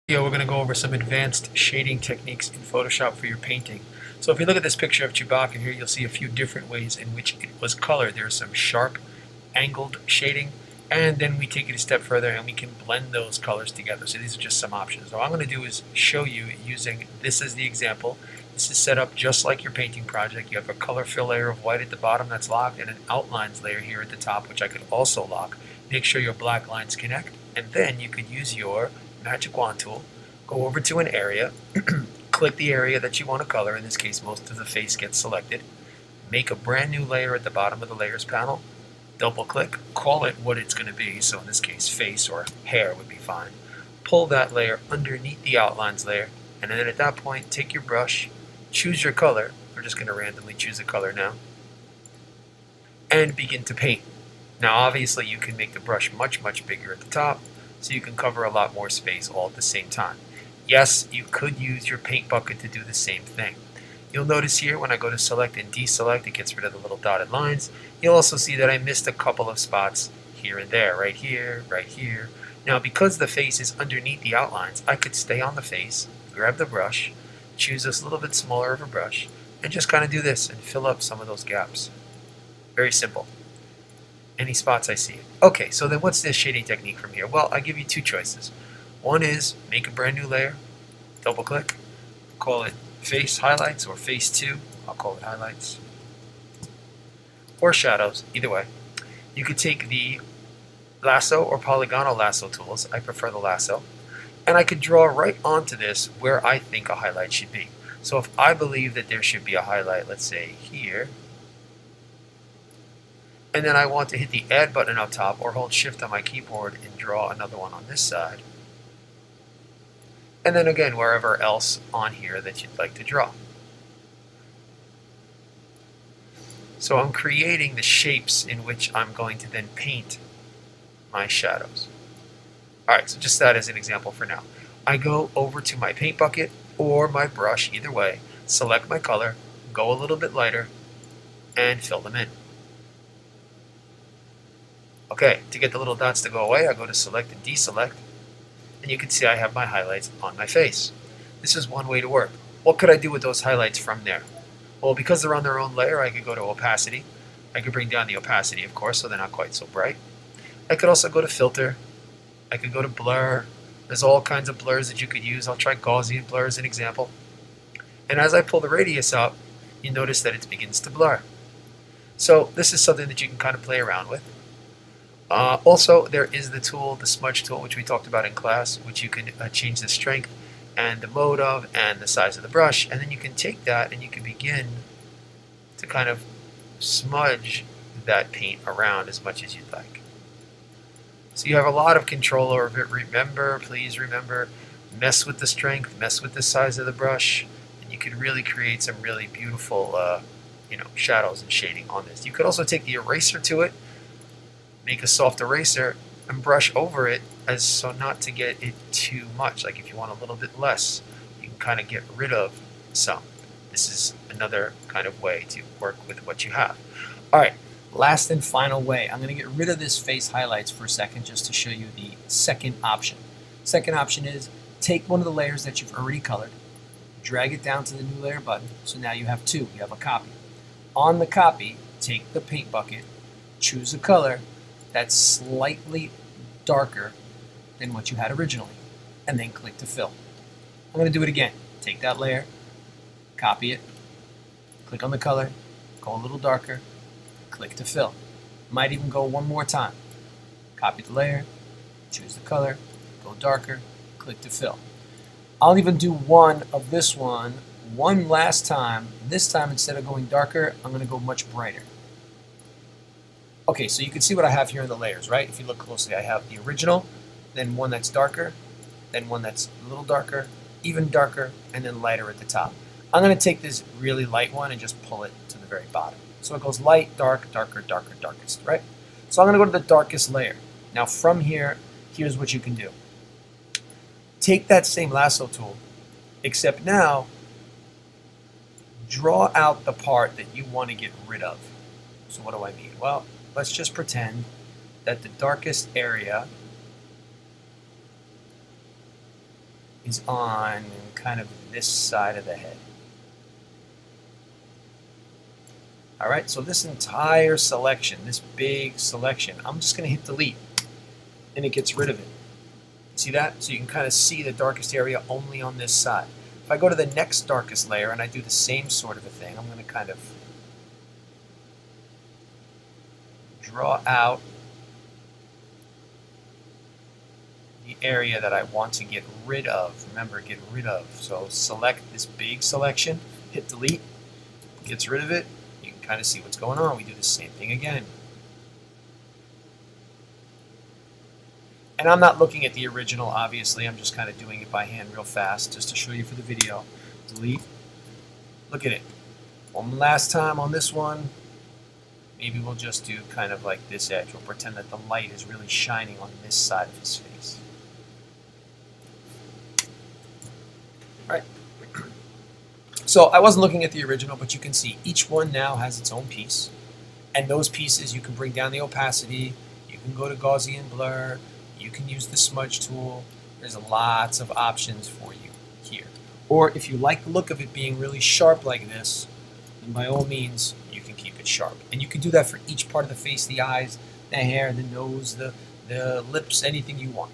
We're going to go over some advanced shading techniques in Photoshop for your painting. So if you look at this picture of Chewbacca here, you'll see a few different ways in which it was colored. There's some sharp, angled shading, and then we take it a step further and we can blend those colors together. So these are just some options. So what I'm going to do is show you using this as the example. This is set up just like your painting project. You have a color fill layer of white at the bottom that's locked and an outlines layer here at the top, which I could also lock. Make sure your black lines connect, and then you could use your magic wand tool, go over to an area, click the area that you want to color. In this case, most of the face gets selected. Make a brand new layer at the bottom of the layers panel. Double click, call it what it's going to be. So in this case, face or hair would be fine. Pull that layer underneath the outlines layer, and then at that point, take your brush, choose your color. We're just going to randomly choose a color now, and begin to paint. Now obviously you can make the brush much bigger at the top, so you can cover a lot more space all at the same time. Yes, you could use your paint bucket to do the same thing. You'll notice here when I go to select and deselect, it gets rid of the little dotted lines. You'll also see that I missed a couple of spots here and there, right here, right here. Now because the face is underneath the outlines, I could stay on the face, grab the brush, choose this little bit smaller of a brush, and just kind of do this and fill up some of those gaps. Very simple. Any spots I see. Okay, so then what's this shading technique from here? Well, I give you two choices. One is make a brand new layer, double click, call it face highlights or face 2, I'll call it highlights, or shadows, either way. You could take the lasso or polygonal lasso tools, I prefer the lasso, and I could draw right onto this where I think a highlight should be. So if I believe that there should be a highlight, let's say here, and then I want to hit the add button up top or hold shift on my keyboard and draw another one on this side. And then again, wherever else on here that you'd like to draw. So I'm creating the shapes in which I'm going to then paint my shadows. Alright, so just that as an example for now. I go over to my paint bucket or my brush, either way, select my color, go a little bit lighter, and fill them in. Okay, to get the little dots to go away, I go to select and deselect, and you can see I have my highlights on my face. This is one way to work. What could I do with those highlights from there? Well, because they're on their own layer, I could go to opacity. I could bring down the opacity, of course, so they're not quite so bright. I could also go to filter. I could go to blur. There's all kinds of blurs that you could use. I'll try Gaussian blur as an example. And as I pull the radius up, you notice that it begins to blur. So this is something that you can kind of play around with. Also, there is the tool, the smudge tool, which we talked about in class, which you can change the strength and the mode of and the size of the brush, and then you can take that and you can begin to kind of smudge that paint around as much as you'd like. So you have a lot of control over it. Remember, please remember, mess with the strength, mess with the size of the brush, and you can really create some really beautiful shadows and shading on this. You could also take the eraser to it, make a soft eraser, and brush over it as so not to get it too much. Like if you want a little bit less, you can kind of get rid of some. This is another kind of way to work with what you have. Alright, last and final way. I'm going to get rid of this face highlights for a second just to show you the second option. Second option is take one of the layers that you've already colored, drag it down to the new layer button, so now you have two, you have a copy. On the copy, take the paint bucket, choose a color that's slightly darker than what you had originally, and then click to fill. I'm going to do it again. Take that layer, copy it, click on the color, go a little darker, click to fill. Might even go one more time. Copy the layer, choose the color, go darker, click to fill. I'll even do one of this one last time. This time, instead of going darker, I'm going to go much brighter. Okay, so you can see what I have here in the layers, right? If you look closely, I have the original, then one that's darker, then one that's a little darker, even darker, and then lighter at the top. I'm going to take this really light one and just pull it to the very bottom. So it goes light, dark, darker, darker, darkest, right? So I'm going to go to the darkest layer. Now from here, here's what you can do. Take that same lasso tool, except now draw out the part that you want to get rid of. So what do I mean? Well, let's just pretend that the darkest area is on kind of this side of the head. All right, so this entire selection, this big selection, I'm just going to hit delete, and it gets rid of it. See that? So you can kind of see the darkest area only on this side. If I go to the next darkest layer and I do the same sort of a thing, I'm going to kind of draw out the area that I want to get rid of. Remember, get rid of. So select this big selection, hit delete, gets rid of it. You can kind of see what's going on. We do the same thing again. And I'm not looking at the original, obviously. I'm just kind of doing it by hand real fast just to show you for the video. Delete. Look at it. One last time on this one. Maybe we'll just do kind of like this edge. We'll pretend that the light is really shining on this side of his face. All right. So I wasn't looking at the original, but you can see each one now has its own piece. And those pieces, you can bring down the opacity. You can go to Gaussian blur. You can use the smudge tool. There's lots of options for you here. Or if you like the look of it being really sharp like this, then by all means, you can keep it sharp. And you can do that for each part of the face, the eyes, the hair, the nose, the lips, anything you want.